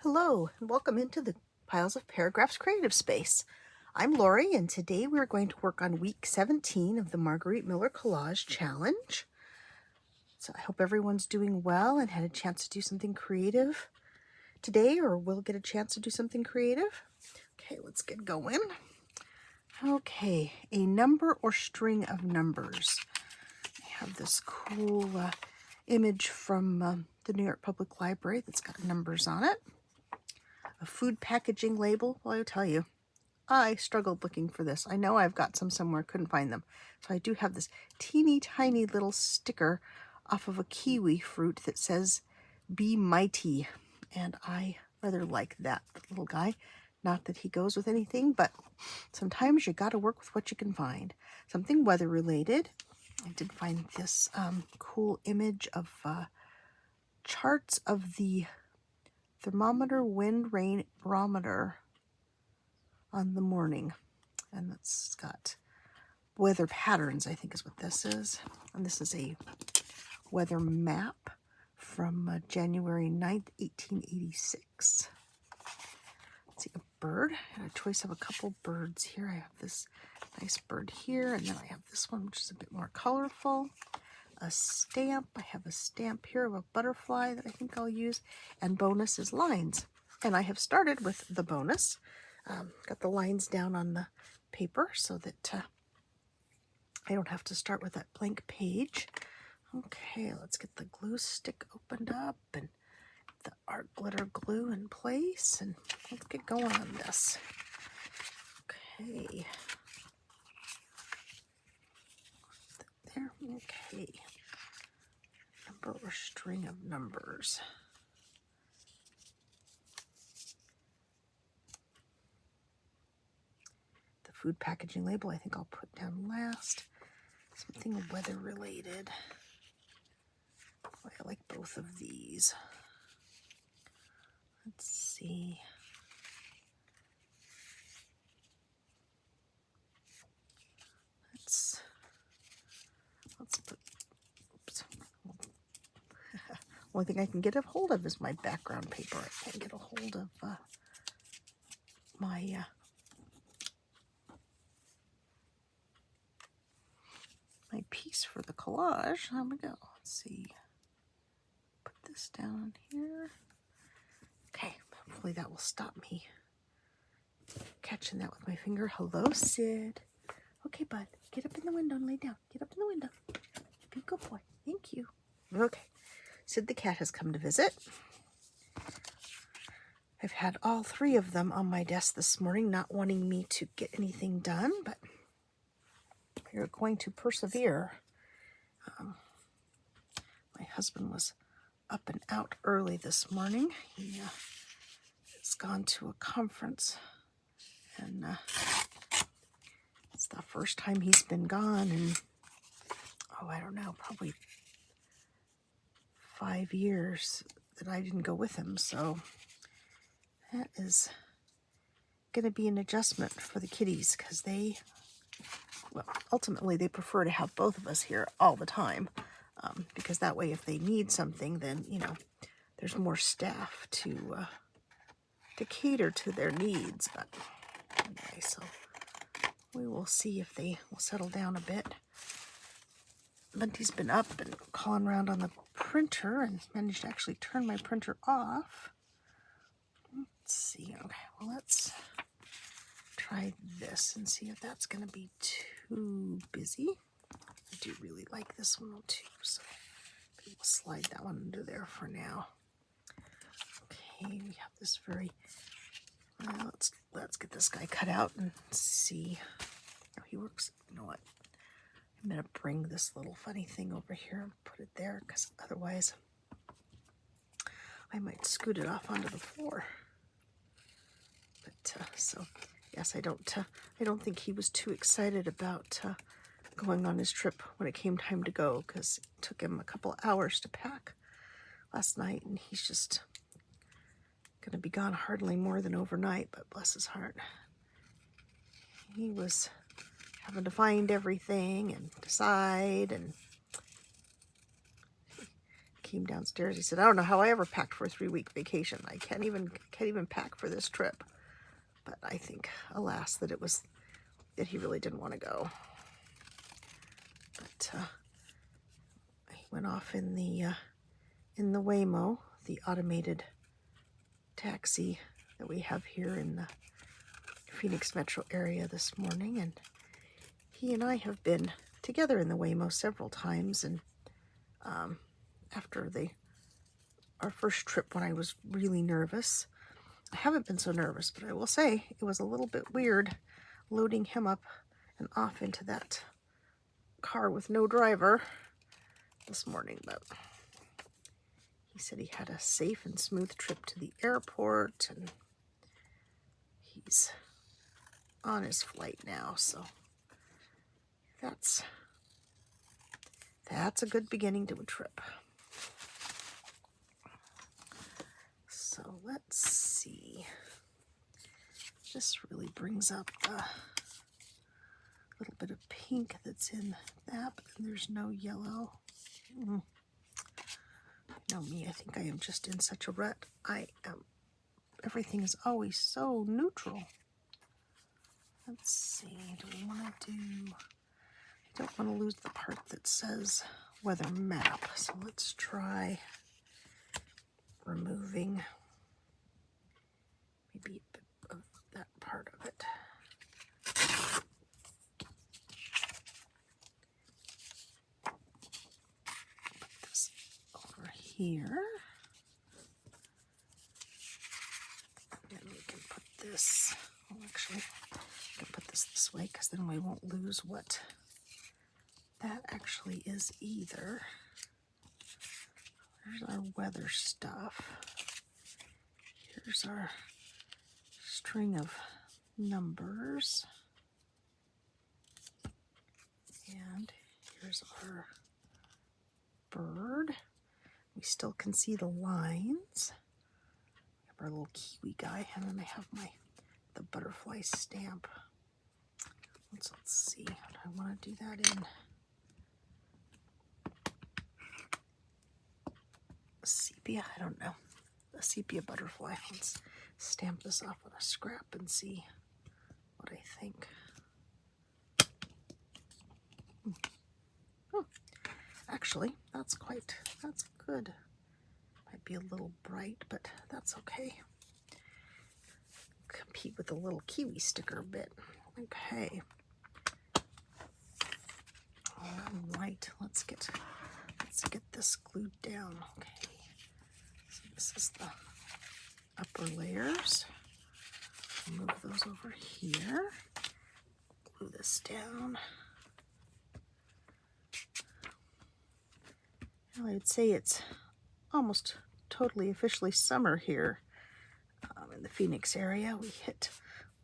Hello, and welcome into the Piles of Paragraphs creative space. I'm Lori, and today we're going to work on week 17 of the Margarete Miller Collage Challenge. So I hope everyone's doing well and had a chance to do something creative today, or will get a chance to do something creative. Okay, let's get going. Okay, a number or string of numbers. I have this cool image from the New York Public Library that's got numbers on it. A food packaging label. Well, I'll tell you, I struggled looking for this. I know I've got some somewhere, couldn't find them. So I do have this teeny tiny little sticker off of a kiwi fruit that says, "Be mighty." And I rather like that little guy. Not that he goes with anything, but sometimes you got to work with what you can find. Something weather related. I did find this cool image of charts of the thermometer, wind, rain, barometer on the morning, and that's got weather patterns, I think is what this is. And this is a weather map from January 9th, 1886. Let's see, a bird. I had a choice of a couple birds here. I have this nice bird here, and then I have this one, which is a bit more colorful. A stamp. I have a stamp here of a butterfly that I think I'll use, and bonus is lines. And I have started with the bonus. Got the lines down on the paper so that I don't have to start with that blank page. Okay, let's get the glue stick opened up and the art glitter glue in place, and let's get going on this. Okay. There, okay. Number or string of numbers. The food packaging label I think I'll put down last. Something weather related. I like both of these. Let's see. Let's put, oops. Only thing I can get a hold of is my background paper. I can't get a hold of my my piece for the collage. There we go. Let's see. Put this down here. Okay, hopefully that will stop me catching that with my finger. Hello, Sid. Okay, bud, get up in the window and lay down. Get up in the window. Be a good boy. Thank you. Okay, Sid the cat has come to visit. I've had all three of them on my desk this morning, not wanting me to get anything done, but we're going to persevere. My husband was up and out early this morning. He has gone to a conference, and it's the first time he's been gone in, I don't know, probably 5 years that I didn't go with him. So that is going to be an adjustment for the kitties, because ultimately they prefer to have both of us here all the time, because that way if they need something, then, there's more staff to cater to their needs. But anyway, so we will see if they will settle down a bit. Bunty's been up and calling around on the printer and managed to actually turn my printer off. Let's see. Okay, well, let's try this and see if that's going to be too busy. I do really like this one too, so we'll slide that one under there for now. Okay, we have this very, let's get this guy cut out and see how he works. You know what? I'm going to bring this little funny thing over here and put it there, because otherwise I might scoot it off onto the floor. But so yes, I don't think he was too excited about going on his trip when it came time to go, because it took him a couple hours to pack last night, and he's just going to be gone hardly more than overnight. But bless his heart, he was having to find everything and decide, and came downstairs. He said, I don't know how I ever packed for a 3-week vacation. I can't even pack for this trip. But I think, alas, that he really didn't want to go. But he went off in the Waymo, the automated taxi that we have here in the Phoenix metro area this morning, and he and I have been together in the Waymo several times. And after our first trip, when I was really nervous, I haven't been so nervous, but I will say it was a little bit weird loading him up and off into that car with no driver this morning. But he said he had a safe and smooth trip to the airport, and he's on his flight now, so that's a good beginning to a trip. So let's see. This really brings up the little bit of pink that's in that, but then there's no yellow. You know me, I think I am just in such a rut. Everything is always so neutral. Let's see, do we want to I don't want to lose the part that says weather map, so let's try removing maybe a bit of that part of it. Put this over here. And we can put this, well, actually, I can put this way because then we won't lose what that actually is either. There's our weather stuff. Here's our string of numbers. And here's our bird. We still can see the lines. We have our little kiwi guy, and then I have the butterfly stamp. Let's see, how do I want to do that in? Sepia, I don't know. A sepia butterfly. Let's stamp this off on a scrap and see what I think. Oh, actually, that's good. Might be a little bright, but that's okay. Compete with the little kiwi sticker a bit. Okay. All right, let's get this glued down. Okay. So this is the upper layers. Move those over here. Glue this down. Well, I'd say it's almost totally officially summer here in the Phoenix area. We hit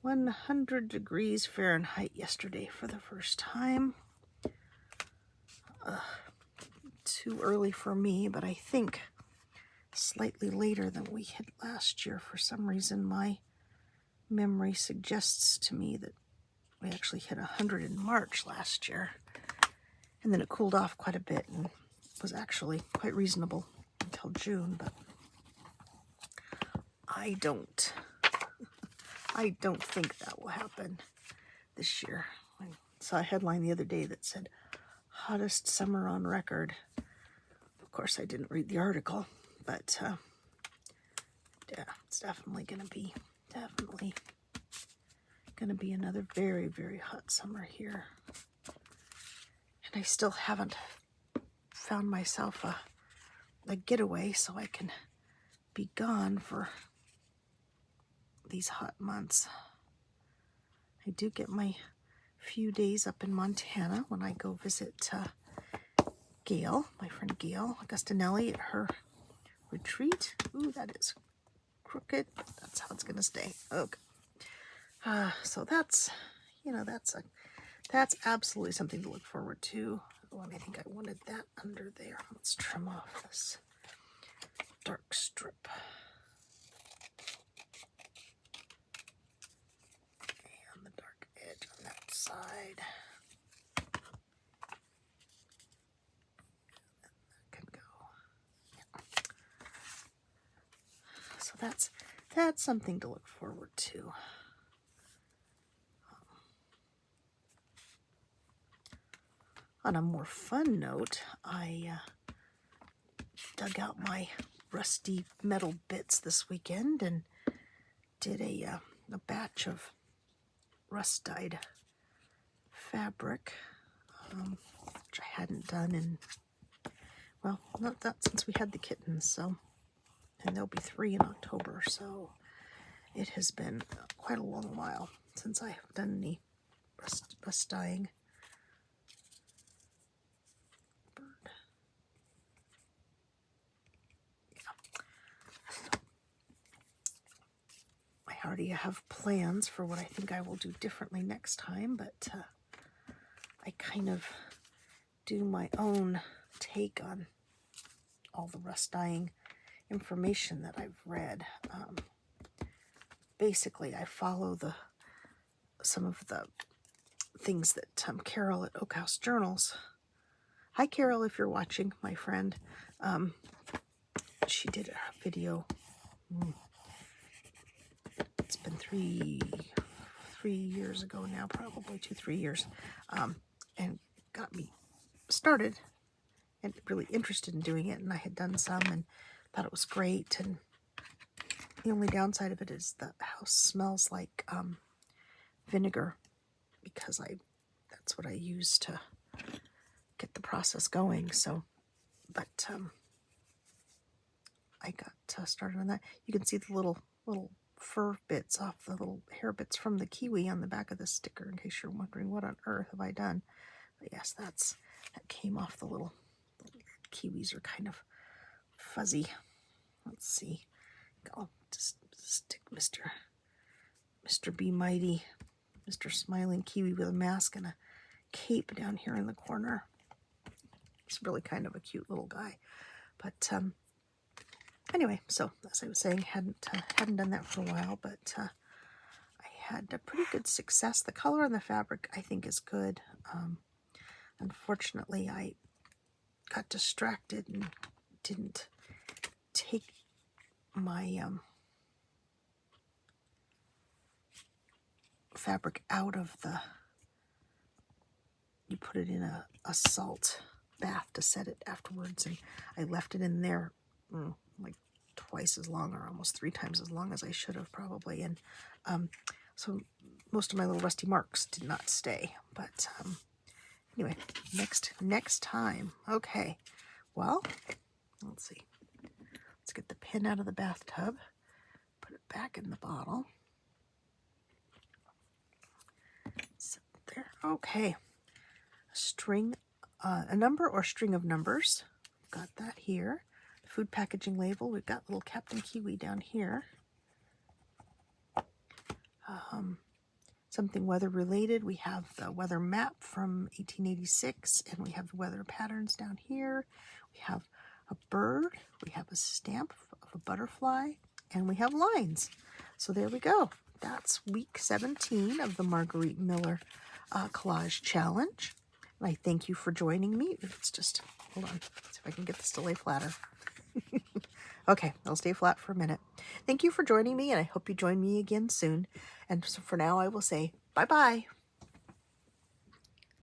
100 degrees Fahrenheit yesterday for the first time. Too early for me, but I think slightly later than we hit last year. For some reason, my memory suggests to me that we actually hit 100 in March last year, and then it cooled off quite a bit and was actually quite reasonable until June. But I don't think that will happen this year. I saw a headline the other day that said hottest summer on record. Of course, I didn't read the article, but yeah, it's definitely gonna be another very, very hot summer here. And I still haven't found myself a getaway so I can be gone for these hot months. I do get my few days up in Montana when I go visit Gail, my friend Gail Augustinelli, at her retreat. Ooh, that is crooked. That's how it's gonna stay. Okay. So that's absolutely something to look forward to. Oh, and I think I wanted that under there. Let's trim off this dark strip. And the dark edge on that side. That can go So that's something to look forward to. On a more fun note, I dug out my rusty metal bits this weekend and did a batch of rust-dyed fabric, which I hadn't done in, well, not that since we had the kittens, so, and there'll be 3 in October, so it has been quite a long while since I have done any rust dyeing. I already have plans for what I think I will do differently next time, but I kind of do my own take on all the rust dyeing information that I've read. Basically, I follow some of the things that Carol at Oak House Journals. Hi, Carol, if you're watching, my friend. She did a video. It's been three years ago now, probably 2-3 years, and got me started and really interested in doing it. And I had done some and thought it was great. And the only downside of it is the house smells like vinegar, because that's what I use to get the process going. So, but I got started on that. You can see the little fur bits off the little hair bits from the kiwi on the back of the sticker, in case you're wondering what on earth have I done. But yes, that came off the little kiwis are kind of fuzzy. Let's see. I'll just stick Mr. Be Mighty, Mr. Smiling Kiwi with a mask and a cape down here in the corner. He's really kind of a cute little guy. But anyway, so as I was saying, hadn't done that for a while, but I had a pretty good success. The color on the fabric, I think, is good. Unfortunately, I got distracted and didn't take my fabric out of you put it in a salt bath to set it afterwards, and I left it in there like twice as long, or almost 3 times as long as I should have probably, and so most of my little rusty marks did not stay. But anyway, next time. Okay, well, let's see. Let's get the pin out of the bathtub, put it back in the bottle. Sit there. Okay, a number or string of numbers. Got that here. Food packaging label. We've got little Captain Kiwi down here. Something weather related. We have the weather map from 1886, and we have the weather patterns down here. We have a bird. We have a stamp of a butterfly, and we have lines. So there we go. That's week 17 of the Margarete Miller Collage Challenge. And I thank you for joining me. It's just, hold on, let's see if I can get this to lay flatter. Okay, I'll stay flat for a minute. Thank you for joining me, and I hope you join me again soon. And so for now, I will say bye-bye.